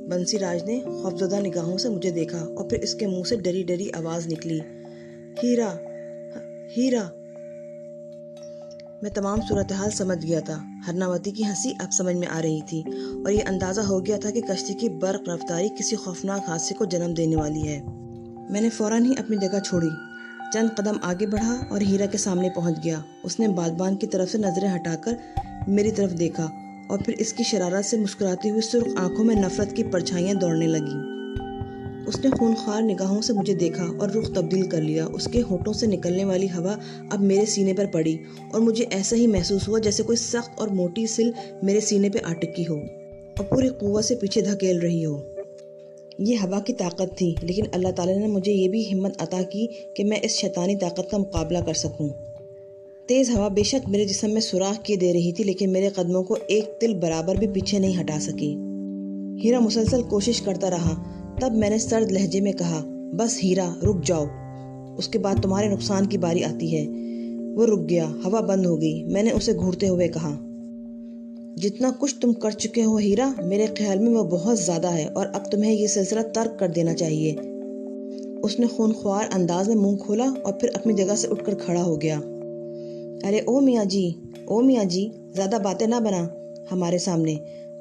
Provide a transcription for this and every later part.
बंसीराज ने खौफजदा निगाहों से मुझे देखा और फिर इसके मुंह से डरी डरी आवाज़ निकली, हीरा, हीरा। मैं तमाम सूरत हाल समझ गया था। हरनावती की हंसी अब समझ में आ रही थी और ये अंदाज़ा हो गया था कि कश्ती की बर्क रफ्तारी किसी खौफनाक हादसे को जन्म देने वाली है। मैंने फ़ौरन ही अपनी जगह छोड़ी, चंद कदम आगे बढ़ा और हीरा के सामने पहुंच गया। उसने बागबान की तरफ से नज़रें हटाकर मेरी तरफ देखा और फिर इसकी शरारत से मुस्कुराती हुई सुर्ख आंखों में नफरत की परछाइयाँ दौड़ने लगीं। उसने खूनख्वार निगाहों से मुझे देखा और रुख तब्दील कर लिया। उसके होठों से निकलने वाली हवा अब मेरे सीने पर पड़ी और मुझे ऐसा ही महसूस हुआ जैसे कोई सख्त और मोटी सिल मेरे सीने पे अटकी हो और पूरी कुव्वत से पीछे धकेल रही हो। ये हवा की ताकत थी, लेकिन अल्लाह ताला ने मुझे ये भी हिम्मत अता की कि मैं इस शैतानी ताकत का मुकाबला कर सकूं। तेज़ हवा बेशक मेरे जिस्म में सुराख किए दे रही थी, लेकिन मेरे कदमों को एक तिल बराबर भी पीछे नहीं हटा सकी। हीरा मुसलसल कोशिश करता रहा। तब मैंने सर्द लहजे में कहा, बस हीरा, रुक जाओ, उसके बाद तुम्हारे नुकसान की बारी आती है। वो रुक गया, हवा बंद हो गई। मैंने उसे घूरते हुए कहा, जितना कुछ तुम कर चुके हो हीरा, मेरे ख्याल में वो बहुत ज़्यादा है और अब तुम्हें ये सिलसिला तर्क कर देना चाहिए। उसने खूनख्वार अंदाज में मुंह खोला और फिर अपनी जगह से उठकर खड़ा हो गया। अरे ओ मियाँ जी, ज़्यादा बातें ना बना हमारे सामने।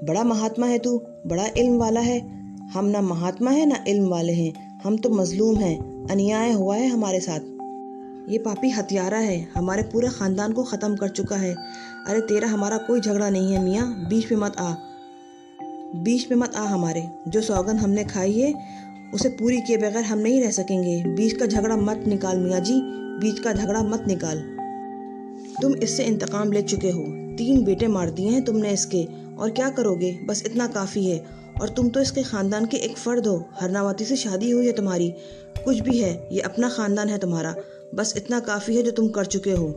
बड़ा महात्मा है तू, बड़ा इल्म वाला है। हम ना महात्मा है ना इल्म वाले हैं, हम तो मजलूम हैं। अन्याय हुआ है हमारे साथ। ये पापी हत्यारा है, हमारे पूरे ख़ानदान को ख़त्म कर चुका है। अरे तेरा हमारा कोई झगड़ा नहीं है मियाँ, बीच में मत आ हमारे। जो सौगंध हमने खाई है उसे पूरी किए बगैर हम नहीं रह सकेंगे। बीच का झगड़ा मत निकाल मियाँ जी, बीच का झगड़ा मत निकाल। तुम इससे इंतकाम ले चुके हो, 3 बेटे मार दिए हैं तुमने इसके, और क्या करोगे? बस इतना काफ़ी है। और तुम तो इसके ख़ानदान के एक फ़र्द हो। हरनावती से शादी हुई है तुम्हारी, कुछ भी है, ये अपना ख़ानदान है तुम्हारा। बस इतना काफ़ी है जो तुम कर चुके हो।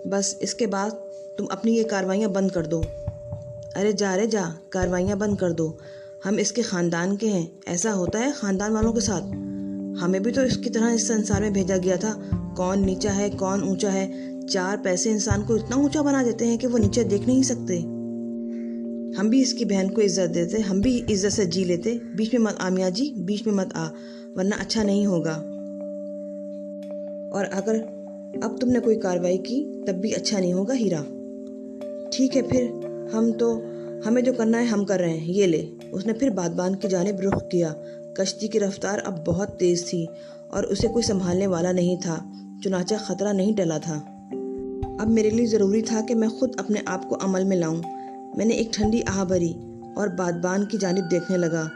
बस इसके बाद तुम अपनी ये कार्रवाइयाँ बंद कर दो। अरे जा, कार्रवाइयाँ बंद कर दो। हम इसके ख़ानदान के हैं, ऐसा होता है ख़ानदान वालों के साथ। हमें भी तो इसकी तरह इस संसार में भेजा गया था। कौन नीचा है, कौन ऊंचा है। 4 पैसे इंसान को इतना ऊंचा बना देते हैं कि वो नीचे देख नहीं सकते। हम भी इसकी बहन को इज्जत देते, हम भी इज्जत से जी लेते। बीच में मत आ मियाँ जी, बीच में मत आ, वरना अच्छा नहीं होगा। और अगर अब तुमने कोई कार्रवाई की तब भी अच्छा नहीं होगा हीरा। ठीक है फिर, हमें जो करना है हम कर रहे हैं, ये ले। उसने फिर बागबान की जानिब रुख किया। कश्ती की रफ्तार अब बहुत तेज़ थी और उसे कोई संभालने वाला नहीं था, चुनांचे ख़तरा नहीं टला था। अब मेरे लिए ज़रूरी था कि मैं खुद अपने आप को अमल में लाऊं। मैंने एक ठंडी आह भरी और बागबान की जानिब देखने लगा।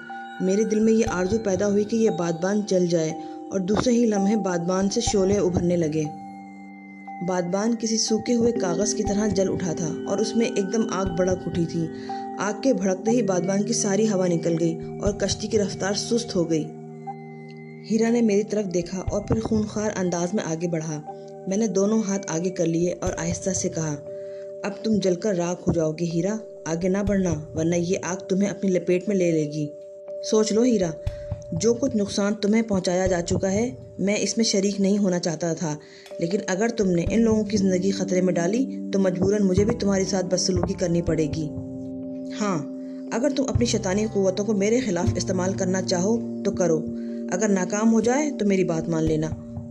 मेरे दिल में ये आरज़ू पैदा हुई कि यह बागबान जल जाए, और दूसरे ही लम्हे बागबान से शोले उभरने लगे। बागबान किसी सूखे हुए कागज़ की तरह जल उठा था और उसमें एकदम आग भड़क उठी थी। आग के भड़कते ही बागबान की सारी हवा निकल गई और कश्ती की रफ्तार सुस्त हो गई। हीरा ने मेरी तरफ देखा और फिर खूनख्वार अंदाज में आगे बढ़ा। मैंने दोनों हाथ आगे कर लिए और आहिस्ता से कहा, अब तुम जलकर राख हो जाओगे हीरा, आगे ना बढ़ना, वरना ये आग तुम्हें अपनी लपेट में ले लेगी। सोच लो हीरा, जो कुछ नुकसान तुम्हें पहुंचाया जा चुका है, मैं इसमें शरीक नहीं होना चाहता था, लेकिन अगर तुमने इन लोगों की ज़िंदगी ख़तरे में डाली तो मजबूरन मुझे भी तुम्हारे साथ बदसलूकी करनी पड़ेगी। हाँ, अगर तुम अपनी शैतानी क़ुव्वतों को मेरे ख़िलाफ़ इस्तेमाल करना चाहो तो करो। अगर नाकाम हो जाए तो मेरी बात मान लेना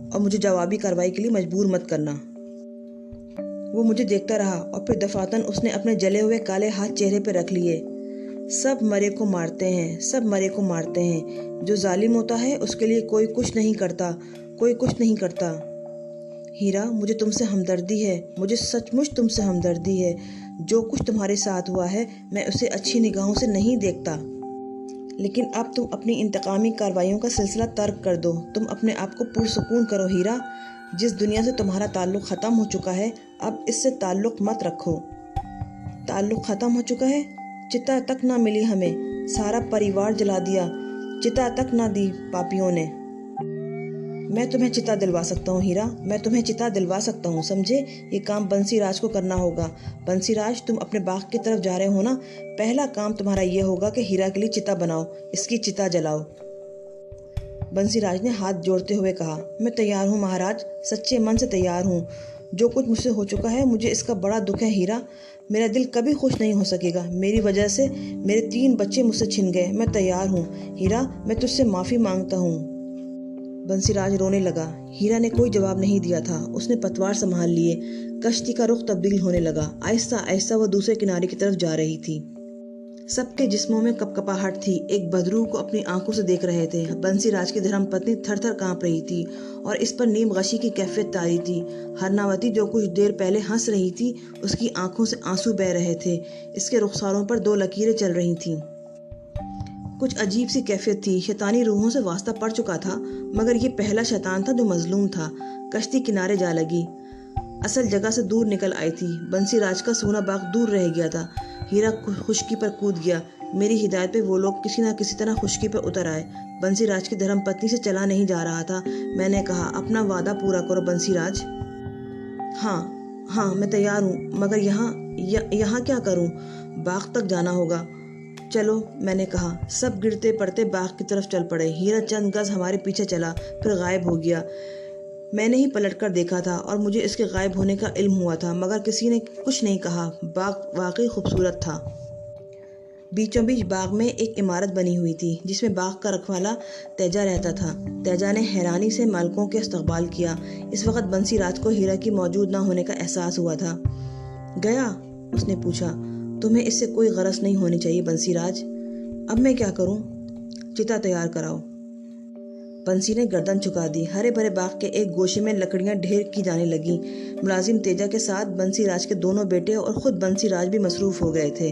और मुझे जवाबी कार्रवाई के लिए मजबूर मत करना। वो मुझे देखता रहा और फिर दफातन उसने अपने जले हुए काले हाथ चेहरे पर रख लिए। सब मरे को मारते हैं, सब मरे को मारते हैं। जो जालिम होता है उसके लिए कोई कुछ नहीं करता, कोई कुछ नहीं करता। हीरा, मुझे तुमसे हमदर्दी है, मुझे सचमुच तुमसे हमदर्दी है। जो कुछ तुम्हारे साथ हुआ है मैं उसे अच्छी निगाहों से नहीं देखता, लेकिन अब तुम अपनी इंतकामी कार्रवाइयों का सिलसिला तर्क कर दो। तुम अपने आप को पुरसुकून करो हीरा। जिस दुनिया से तुम्हारा ताल्लुक़ ख़त्म हो चुका है, अब इससे ताल्लुक़ मत रखो। ताल्लुक़ ख़त्म हो चुका है? चिता तक ना मिली हमें, सारा परिवार जला दिया, चिता तक ना दी पापियों ने। मैं तुम्हें चिता दिलवा सकता हूँ हीरा, मैं तुम्हें चिता दिलवा सकता हूँ, समझे? ये काम बंसीराज को करना होगा। बंसीराज, तुम अपने बाग की तरफ जा रहे हो ना? पहला काम तुम्हारा ये होगा कि हीरा के लिए चिता बनाओ, इसकी चिता जलाओ। बंसीराज ने हाथ जोड़ते हुए कहा, मैं तैयार हूँ महाराज, सच्चे मन से तैयार हूँ। जो कुछ मुझसे हो चुका है मुझे इसका बड़ा दुख है हीरा। मेरा दिल कभी खुश नहीं हो सकेगा। मेरी वजह से मेरे 3 बच्चे मुझसे छिन गए। मैं तैयार हूँ हीरा, मैं तुझसे माफ़ी मांगता हूँ। बंसीराज रोने लगा। हीरा ने कोई जवाब नहीं दिया था। उसने पतवार संभाल लिए। कश्ती का रुख तब्दील होने लगा। आहिस्ता आहिस्ता वह दूसरे किनारे की तरफ जा रही थी। सबके जिस्मों में कपकपाहट थी। एक बदरू को अपनी आंखों से देख रहे थे। बंसीराज की धर्मपत्नी थर-थर कांप रही थी और इस पर नीम गशी की कैफियत तारी थी। हरनावती जो कुछ देर पहले हंस रही थी, उसकी आंखों से आंसू बह रहे थे। इसके रुखसारों पर 2 लकीरें चल रही थीं। कुछ अजीब सी कैफियत थी। शैतानी रूहों से वास्ता पड़ चुका था, मगर ये पहला शैतान था जो मजलूम था। कश्ती किनारे जा लगी, असल जगह से दूर निकल आई थी। बंसीराज का सूना बाग दूर रह गया था। हीरा खुशकी पर कूद गया। मेरी हिदायत पे वो लोग किसी न किसी तरह खुशकी पर उतर आए। बंसीराज की धर्मपत्नी से चला नहीं जा रहा था। मैंने कहा, अपना वादा पूरा करो बंसीराज। हाँ, मैं तैयार हूँ, मगर यहाँ क्या करूँ? बाग तक जाना होगा। चलो, मैंने कहा। सब गिरते पड़ते बाग की तरफ चल पड़े। हीरा चंद गज हमारे पीछे चला, फिर गायब हो गया। मैंने ही पलटकर देखा था और मुझे इसके गायब होने का इल्म हुआ था, मगर किसी ने कुछ नहीं कहा। बाग वाकई खूबसूरत था। बीचों बीच बाग में एक इमारत बनी हुई थी, जिसमें बाग का रखवाला तेजा रहता था। तेजा ने हैरानी से मालिकों के इस्तकबाल किया। इस वक्त बंसीराज को हीरा की मौजूद न होने का एहसास हुआ था। गया? उसने पूछा। तुम्हें इससे कोई गरज नहीं होनी चाहिए बंसीराज। अब मैं क्या करूं? चिता तैयार कराओ। बंसी ने गर्दन झुका दी। हरे भरे बाग के एक गोशे में लकड़ियां ढेर की जाने लगी। मुलाजिम तेजा के साथ बंसीराज के दोनों बेटे और खुद बंसीराज भी मसरूफ हो गए थे।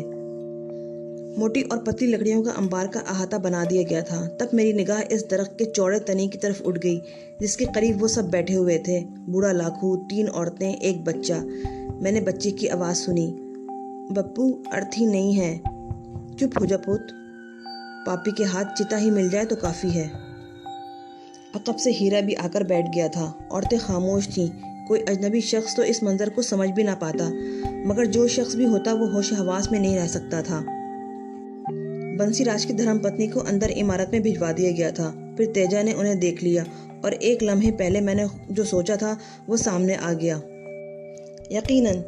मोटी और पतली लकड़ियों का अंबार का अहाता बना दिया गया था। तब मेरी निगाह इस दरख्त के चौड़े तनी की तरफ उठ गई, जिसके करीब वो सब बैठे हुए थे। बूढ़ा लाखू, 3 औरतें, एक बच्चा। मैंने बच्चे की आवाज़ सुनी। बप्पू, अर्थी नहीं है। चुप हो जा पुत। पापी के हाथ चिता ही मिल जाए तो काफ़ी है। अकब से हीरा भी आकर बैठ गया था। औरतें खामोश थीं। कोई अजनबी शख्स तो इस मंजर को समझ भी ना पाता, मगर जो शख्स भी होता वो होश हवास में नहीं रह सकता था। बंसीराज की धर्मपत्नी को अंदर इमारत में भिजवा दिया गया था। फिर तेजा ने उन्हें देख लिया और एक लम्हे पहले मैंने जो सोचा था वो सामने आ गया। यकीनन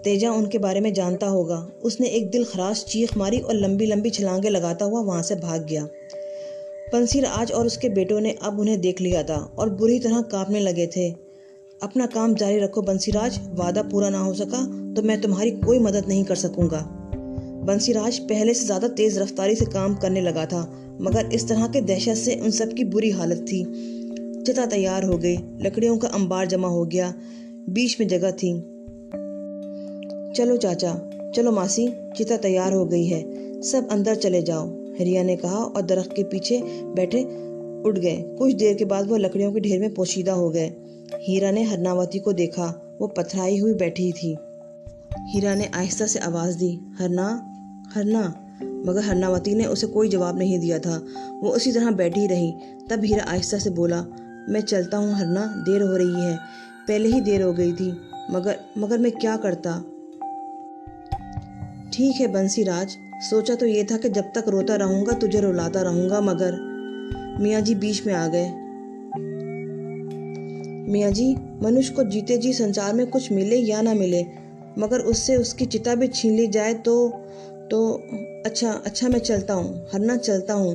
तेजा उनके बारे में जानता होगा। उसने एक दिल खराश चीख मारी और लंबी लंबी छलांगे लगाता हुआ वहां से भाग गया। बंसीराज और उसके बेटों ने अब उन्हें देख लिया था और बुरी तरह कांपने लगे थे। अपना काम जारी रखो बंसीराज। वादा पूरा ना हो सका तो मैं तुम्हारी कोई मदद नहीं कर सकूंगा। बंसीराज पहले से ज्यादा तेज रफ्तारी से काम करने लगा था, मगर इस तरह के दहशत से उन सब की बुरी हालत थी। चिता तैयार हो गई। लकड़ियों का अंबार जमा हो गया। बीच में जगह थी। चलो चाचा, चलो मासी, चिता तैयार हो गई है। सब अंदर चले जाओ, हरिया ने कहा और दरख्त के पीछे बैठे उठ गए। कुछ देर के बाद वो लकड़ियों के ढेर में पोशीदा हो गए। हीरा ने हरनावती को देखा। वो पथराई हुई बैठी थी। हीरा ने आहिस्ता से आवाज़ दी, हरना, हरना, मगर हरनावती ने उसे कोई जवाब नहीं दिया था। वो उसी तरह बैठी रही। तब हीरा आहिस्ता से बोला, मैं चलता हूँ हरना, देर हो रही है। पहले ही देर हो गई थी, मगर मैं क्या करता। ठीक है बंसीराज, सोचा तो ये था कि जब तक रोता रहूंगा तुझे रुलाता रहूंगा, मगर मियाँ जी बीच में आ गए। मियाँ जी, मनुष्य को जीते जी संसार में कुछ मिले या ना मिले, मगर उससे उसकी चिता भी छीन ली जाए तो अच्छा मैं चलता हूँ हरना, चलता हूँ।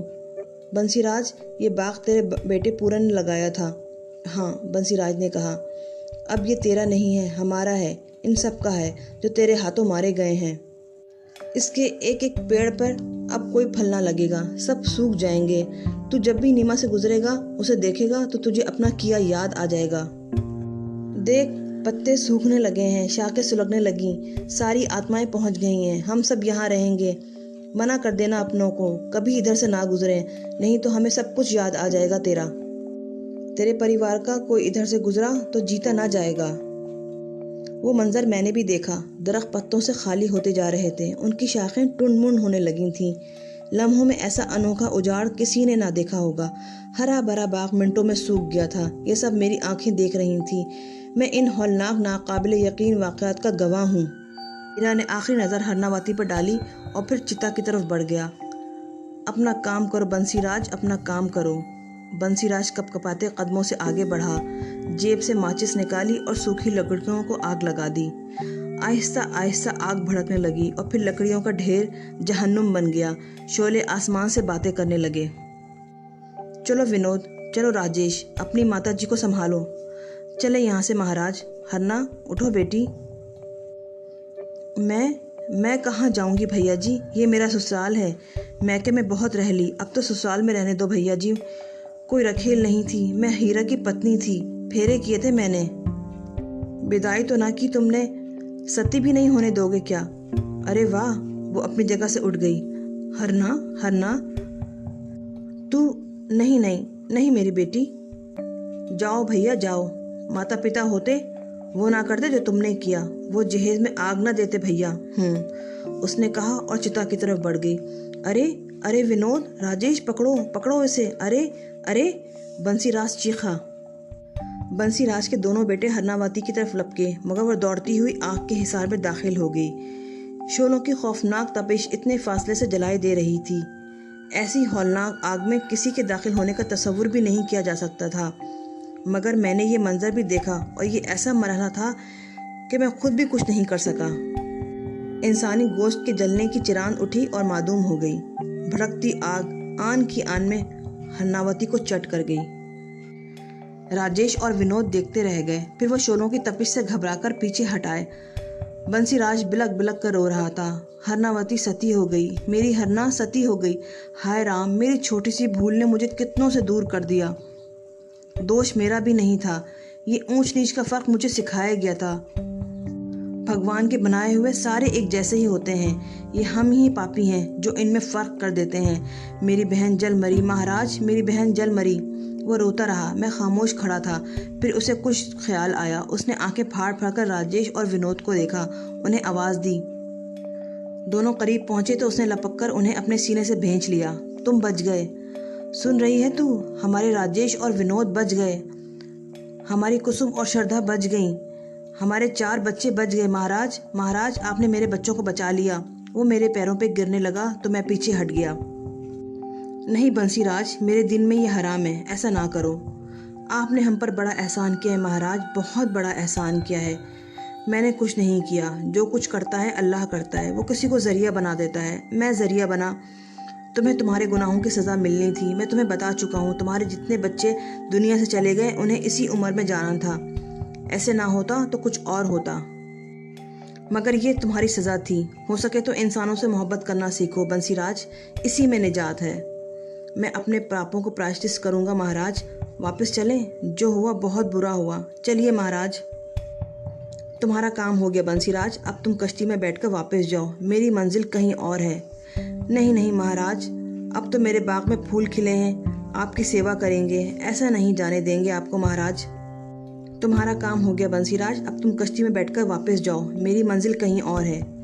बंसीराज, ये बाग तेरे बेटे पूरन ने लगाया था। हाँ, बंसीराज ने कहा। अब ये तेरा नहीं है, हमारा है, इन सब का है जो तेरे हाथों मारे गए हैं। इसके एक एक पेड़ पर अब कोई फल ना लगेगा, सब सूख जाएंगे। तू जब भी नीमा से गुजरेगा, उसे देखेगा तो तुझे अपना किया याद आ जाएगा। देख, पत्ते सूखने लगे हैं, शाखें सुलगने लगी, सारी आत्माएं पहुंच गई हैं। हम सब यहाँ रहेंगे। मना कर देना अपनों को, कभी इधर से ना गुजरे, नहीं तो हमें सब कुछ याद आ जाएगा तेरा। तेरे परिवार का कोई इधर से गुजरा तो जीता ना जाएगा। वो मंजर मैंने भी देखा। दरख्त पत्तों से खाली होते जा रहे थे। उनकी शाखें टुन-मुन होने लगी थीं। लम्हों में ऐसा अनोखा उजाड़ किसी ने ना देखा होगा। हरा भरा बाग मिनटों में सूख गया था। ये सब मेरी आंखें देख रही थीं। मैं इन हौलनाक नाकाबिल यकीन वाक़यात का गवाह हूँ। हीरा ने आखिरी नज़र हरनावती पर डाली और फिर चिता की तरफ बढ़ गया। अपना काम करो बंसीराज, अपना काम करो। बंसीराज कपकपाते कदमों से आगे बढ़ा। जेब से माचिस निकाली और सूखी लकड़ियों को आग लगा दी। आहिस्ता आहिस्ता आग भड़कने लगी और फिर लकड़ियों का ढेर जहन्नुम बन गया। शोले आसमान से बातें करने लगे। चलो विनोद, चलो राजेश, अपनी माता जी को संभालो। चले यहाँ से महाराज। हरना, उठो बेटी। मैं कहाँ जाऊँगी भैया जी, ये मेरा ससुराल है। मैके में बहुत रह ली, अब तो ससुराल में रहने दो भैया जी। कोई रखेल नहीं थी, मैं हीरा की पत्नी थी, फेरे किए थे मैंने। विदाई तो ना की तुमने, सती भी नहीं होने दोगे क्या? अरे वाह, वो अपनी जगह से उठ गई। हरना, तू नहीं नहीं नहीं मेरी बेटी, जाओ भैया जाओ। माता पिता होते वो ना करते जो तुमने किया, वो जहेज में आग ना देते भैया। उसने कहा और चिता की तरफ बढ़ गई। अरे विनोद, राजेश, पकड़ो इसे। अरे बंसीराज चीखा। बंसीराज के दोनों बेटे हरनावती की तरफ लपके, मगर वह दौड़ती हुई आग के हिसार में दाखिल हो गई। शोलों की खौफनाक तपिश इतने फासले से जलाई दे रही थी। ऐसी हौलनाक आग में किसी के दाखिल होने का तसव्वुर भी नहीं किया जा सकता था। मगर मैंने ये मंजर भी देखा और ये ऐसा मरहला था कि मैं खुद भी कुछ नहीं कर सका। इंसानी गोश्त के जलने की चिरांद उठी और मादूम हो गई। भड़कती आग आन की आन में हरनावती को चट कर गई। राजेश और विनोद देखते रह गए। फिर वह शोलों की तपिश से घबराकर पीछे हटाए। बंसीराज बिलक बिलक कर रो रहा था। हरनावती सती हो गई, मेरी हरना सती हो गई। हाय राम, मेरी छोटी सी भूल ने मुझे कितनों से दूर कर दिया। दोष मेरा भी नहीं था, ये ऊंच नीच का फर्क मुझे सिखाया गया था। भगवान के बनाए हुए सारे एक जैसे ही होते हैं, ये हम ही पापी हैं जो इनमें फर्क कर देते हैं। मेरी बहन जल मरी महाराज, मेरी बहन जल मरी। वो रोता रहा, मैं खामोश खड़ा था। फिर उसे कुछ ख्याल आया। उसने आंखें फाड़ फाड़ कर राजेश और विनोद को देखा, उन्हें आवाज़ दी। दोनों करीब पहुंचे तो उसने लपक कर उन्हें अपने सीने से भींच लिया। तुम बच गए, सुन रही है तू? हमारे राजेश और विनोद बच गए, हमारी कुसुम और श्रद्धा बच गईं, हमारे 4 बच्चे बच गए। महाराज, आपने मेरे बच्चों को बचा लिया। वो मेरे पैरों पे गिरने लगा तो मैं पीछे हट गया। नहीं बंसीराज, मेरे दिन में ये हराम है, ऐसा ना करो। आपने हम पर बड़ा एहसान किया है महाराज, बहुत बड़ा एहसान किया है। मैंने कुछ नहीं किया, जो कुछ करता है अल्लाह करता है, वो किसी को ज़रिया बना देता है। मैं ज़रिया बना। तुम्हें तुम्हारे गुनाहों की सज़ा मिलनी थी, मैं तुम्हें बता चुका हूँ। तुम्हारे जितने बच्चे दुनिया से चले गए उन्हें इसी उम्र में जाना था। ऐसे ना होता तो कुछ और होता, मगर ये तुम्हारी सज़ा थी। हो सके तो इंसानों से मोहब्बत करना सीखो बंसीराज, इसी में निजात है। मैं अपने पापों को प्रायश्चित करूँगा महाराज। वापस चलें? जो हुआ बहुत बुरा हुआ। चलिए महाराज। तुम्हारा काम हो गया बंसीराज, अब तुम कश्ती में बैठकर वापस जाओ, मेरी मंजिल कहीं और है। नहीं महाराज, अब तो मेरे बाग में फूल खिले हैं, आपकी सेवा करेंगे, ऐसा नहीं जाने देंगे आपको महाराज। तुम्हारा काम हो गया बंसीराज, अब तुम कश्ती में बैठकर वापस जाओ, मेरी मंजिल कहीं और है।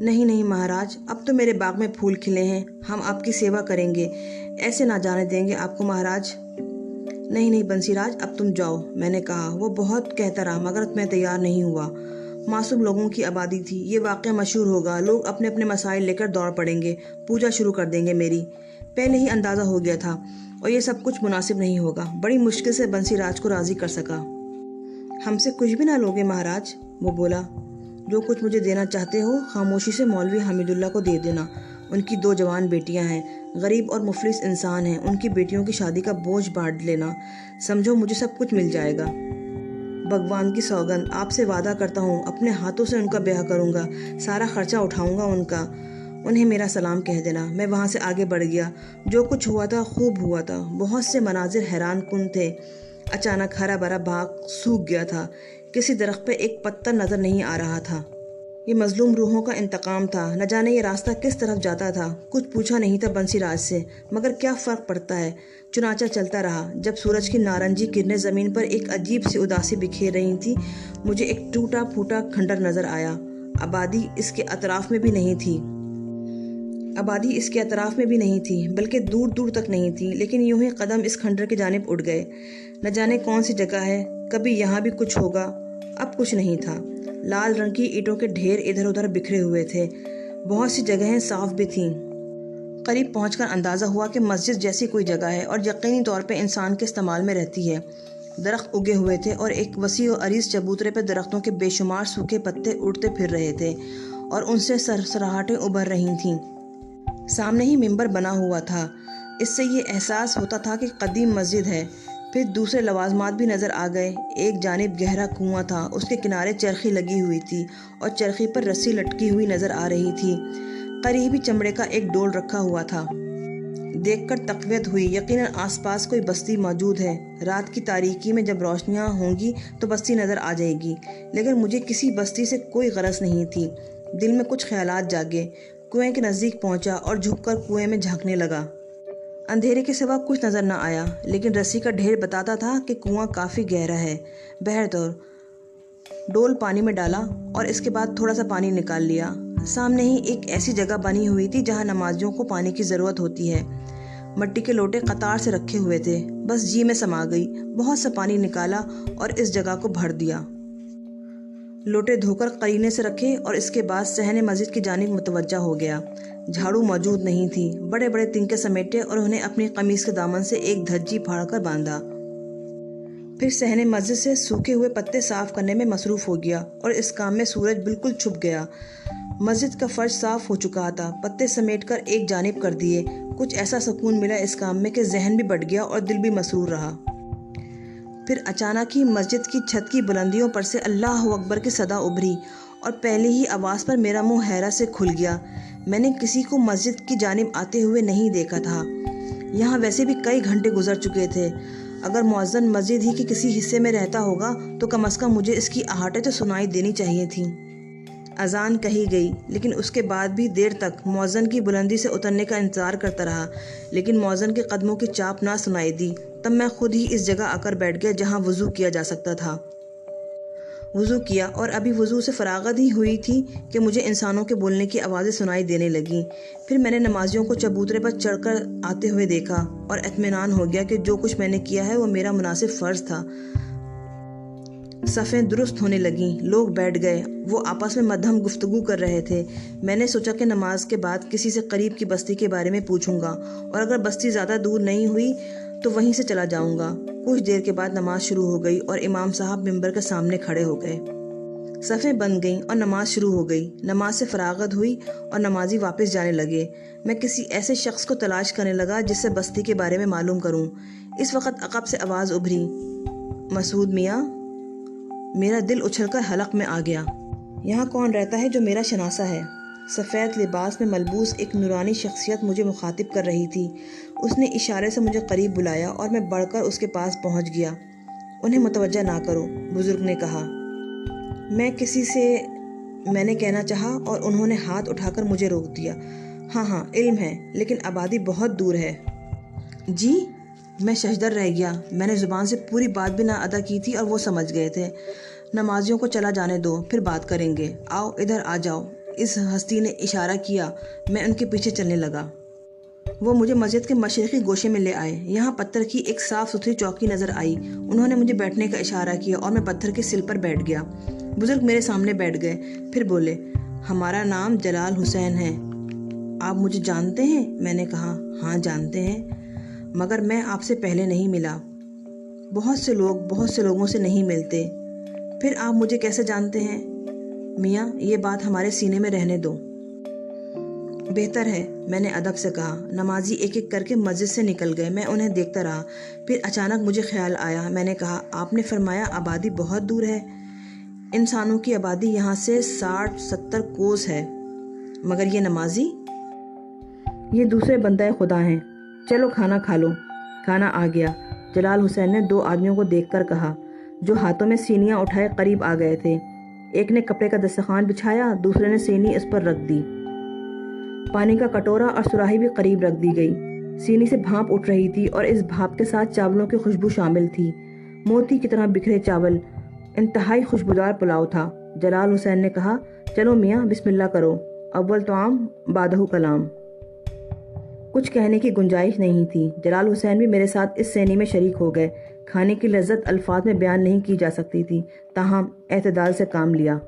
नहीं महाराज, अब तो मेरे बाग में फूल खिले हैं, हम आपकी सेवा करेंगे, ऐसे ना जाने देंगे आपको महाराज। नहीं बंसीराज, अब तुम जाओ, मैंने कहा। वो बहुत कहता रहा मगर मैं तैयार नहीं हुआ। मासूम लोगों की आबादी थी, ये वाक़या मशहूर होगा, लोग अपने अपने मसाइल लेकर दौड़ पड़ेंगे, पूजा शुरू कर देंगे मेरी। पहले ही अंदाज़ा हो गया था और ये सब कुछ मुनासिब नहीं होगा। बड़ी मुश्किल से बंसीराज को राज़ी कर सका। हमसे कुछ भी ना लोगे महाराज? वो बोला। जो कुछ मुझे देना चाहते हो खामोशी से मौलवी हामिदुल्लाह को दे देना। उनकी 2 जवान बेटियां हैं, गरीब और मुफलिस इंसान हैं, उनकी बेटियों की शादी का बोझ बांट लेना। समझो मुझे सब कुछ मिल जाएगा। भगवान की सौगंध, आपसे वादा करता हूँ, अपने हाथों से उनका ब्याह करूँगा, सारा खर्चा उठाऊँगा उनका। उन्हें मेरा सलाम कह देना। मैं वहाँ से आगे बढ़ गया। जो कुछ हुआ था खूब हुआ था। बहुत से मनाजिर हैरान कुन थे। अचानक हरा भरा बाग सूख गया था, किसी दरख्त पे एक पत्ता नजर नहीं आ रहा था। ये मजलूम रूहों का इंतकाम था। न जाने ये रास्ता किस तरफ जाता था। कुछ पूछा नहीं था बंसीराज से, मगर क्या फ़र्क पड़ता है। चुनाचा चलता रहा। जब सूरज की नारंगी किरणें ज़मीन पर एक अजीब सी उदासी बिखेर रही थी, मुझे एक टूटा फूटा खंडर नज़र आया। आबादी इसके अतराफ में भी नहीं थी, बल्कि दूर दूर तक नहीं थी। लेकिन यूं ही कदम इस खंडर की जानिब उड़ गए। न जाने कौन सी जगह है, कभी यहाँ भी कुछ होगा। अब कुछ नहीं था। लाल रंग की ईंटों के ढेर इधर उधर बिखरे हुए थे। बहुत सी जगहें साफ भी थीं। करीब पहुंचकर अंदाज़ा हुआ कि मस्जिद जैसी कोई जगह है और यकीनी तौर पे इंसान के इस्तेमाल में रहती है। दरख्त उगे हुए थे और एक वसी और अरीज चबूतरे पर दरख्तों के बेशुमार सूखे पत्ते उड़ते फिर रहे थे और उनसे सरसराहटें उभर रही थीं। सामने ही मिंबर बना हुआ था। इससे ये एहसास होता था कि कदीम मस्जिद है। फिर दूसरे लवाजमात भी नज़र आ गए। एक जानिब गहरा कुआं था, उसके किनारे चरखी लगी हुई थी और चरखी पर रस्सी लटकी हुई नज़र आ रही थी। करीबी चमड़े का एक डोल रखा हुआ था। देखकर तक़वियत हुई, यकीनन आसपास कोई बस्ती मौजूद है। रात की तारीकी में जब रोशनियां होंगी तो बस्ती नज़र आ जाएगी, लेकिन मुझे किसी बस्ती से कोई गरज नहीं थी। दिल में कुछ ख्यालात जागे। कुएं के नज़दीक पहुंचा और झुककर कुएं में झांकने लगा। अंधेरे के सिवा कुछ नज़र न आया, लेकिन रस्सी का ढेर बताता था कि कुआं काफ़ी गहरा है। बहरतौर डोल पानी में डाला और इसके बाद थोड़ा सा पानी निकाल लिया। सामने ही एक ऐसी जगह बनी हुई थी जहां नमाजियों को पानी की ज़रूरत होती है। मट्टी के लोटे कतार से रखे हुए थे। बस जी में समा गई। बहुत सा पानी निकाला और इस जगह को भर दिया। लोटे धोकर करीने से रखे और इसके बाद सहने मस्जिद की जानिब मुतवज्जा हो गया। झाड़ू मौजूद नहीं थी। बड़े बड़े तिनके समेटे और उन्हें अपनी कमीज के दामन से एक धज्जी फाड़कर बांधा। फिर सहने मस्जिद से सूखे हुए पत्ते साफ करने में मसरूफ़ हो गया और इस काम में सूरज बिल्कुल छुप गया। मस्जिद का फर्श साफ हो चुका था। पत्ते समेटकर एक जानिब कर दिए। कुछ ऐसा सुकून मिला इस काम में कि जहन भी बढ़ गया और दिल भी मसरूर रहा। फिर अचानक ही मस्जिद की छत की बुलंदियों पर से अल्लाह अकबर की सदा उभरी और पहली ही आवाज़ पर मेरा मुंह हैरत से खुल गया। मैंने किसी को मस्जिद की जानिब आते हुए नहीं देखा था। यहाँ वैसे भी कई घंटे गुजर चुके थे। अगर मुअज्जिन मस्जिद ही के किसी हिस्से में रहता होगा तो कम अज़ कम मुझे इसकी आहटें तो सुनाई देनी चाहिए थी। अजान कही गई, लेकिन उसके बाद भी देर तक मुअज्जिन की बुलंदी से उतरने का इंतज़ार करता रहा, लेकिन मुअज्जिन के कदमों की चाप ना सुनाई दी। तब मैं खुद ही इस जगह आकर बैठ गया जहाँ वज़ू किया जा सकता था। वज़ू किया और अभी वज़ू से फरागत ही हुई थी कि मुझे इंसानों के बोलने की आवाज़ें सुनाई देने लगीं। फिर मैंने नमाजियों को चबूतरे पर चढ़कर आते हुए देखा और इत्मीनान हो गया कि जो कुछ मैंने किया है वो मेरा मुनासिब फ़र्ज़ था। सफ़ें दुरुस्त होने लगीं। लोग बैठ गए। वो आपस में मध्यम गुफ्तगू कर रहे थे। मैंने सोचा कि नमाज के बाद किसी से करीब की बस्ती के बारे में पूछूंगा और अगर बस्ती ज़्यादा दूर नहीं हुई तो वहीं से चला जाऊंगा। कुछ देर के बाद नमाज शुरू हो गई और इमाम साहब मिंबर के सामने खड़े हो गए। सफ़ें बन गईं और नमाज शुरू हो गई। नमाज से फरागत हुई और नमाजी वापस जाने लगे। मैं किसी ऐसे शख्स को तलाश करने लगा जिससे बस्ती के बारे में मालूम करूं। इस वक्त अक़ब से आवाज़ उभरी, मसूद मियाँ। मेरा दिल उछलकर हलक में आ गया। यहाँ कौन रहता है जो मेरा शनासा है? सफ़ेद लिबास में मलबूस एक नूरानी शख्सियत मुझे मुखातिब कर रही थी। उसने इशारे से मुझे करीब बुलाया और मैं बढ़कर उसके पास पहुँच गया। उन्हें मुतवज्जा ना करो, बुजुर्ग ने कहा। मैं किसी से मैंने कहना चाहा और उन्होंने हाथ उठाकर मुझे रोक दिया। हाँ, इल्म है, लेकिन आबादी बहुत दूर है। जी? मैं शशदर रह गया। मैंने ज़ुबान से पूरी बात भी ना अदा की थी और वो समझ गए थे। नमाजियों को चला जाने दो, फिर बात करेंगे। आओ इधर आ जाओ। इस हस्ती ने इशारा किया। मैं उनके पीछे चलने लगा। वो मुझे मस्जिद के मशरिकी गोशे में ले आए। यहाँ पत्थर की एक साफ़ सुथरी चौकी नज़र आई। उन्होंने मुझे बैठने का इशारा किया और मैं पत्थर की सिल पर बैठ गया। बुजुर्ग मेरे सामने बैठ गए। फिर बोले, हमारा नाम जलाल हुसैन है। आप मुझे जानते हैं? मैंने कहा, हाँ जानते हैं, मगर मैं आपसे पहले नहीं मिला। बहुत से लोगों से नहीं मिलते। फिर आप मुझे कैसे जानते हैं? मियाँ, ये बात हमारे सीने में रहने दो। बेहतर है, मैंने अदब से कहा। नमाजी एक एक करके मस्जिद से निकल गए। मैं उन्हें देखता रहा। फिर अचानक मुझे ख्याल आया। मैंने कहा, आपने फरमाया आबादी बहुत दूर है। इंसानों की आबादी यहाँ से 60-70 कोस है, मगर ये नमाजी, ये दूसरे बंदे खुदा हैं। चलो खाना खा लो। खाना आ गया। जलाल हुसैन ने 2 आदमियों को देखकर कहा, जो हाथों में सीनियाँ उठाए करीब आ गए थे। एक ने कपड़े का दस्तरखान बिछाया, दूसरे ने सीनी इस पर रख दी। पानी का कटोरा और सुराही भी करीब रख दी गई। सीनी से भाप उठ रही थी और इस भाप के साथ चावलों की खुशबू शामिल थी। मोती की तरह बिखरे चावल। इंतहाई खुशबूदार पुलाव था। जलाल हुसैन ने कहा, चलो मियाँ, बिस्मिल्लाह करो। अव्वल तो आम बादहू कलाम। कुछ कहने की गुंजाइश नहीं थी। जलाल हुसैन भी मेरे साथ इस सैनी में शरीक हो गए। खाने की लज्जत अल्फाज में बयान नहीं की जा सकती थी, ताहम एतदाल से काम लिया।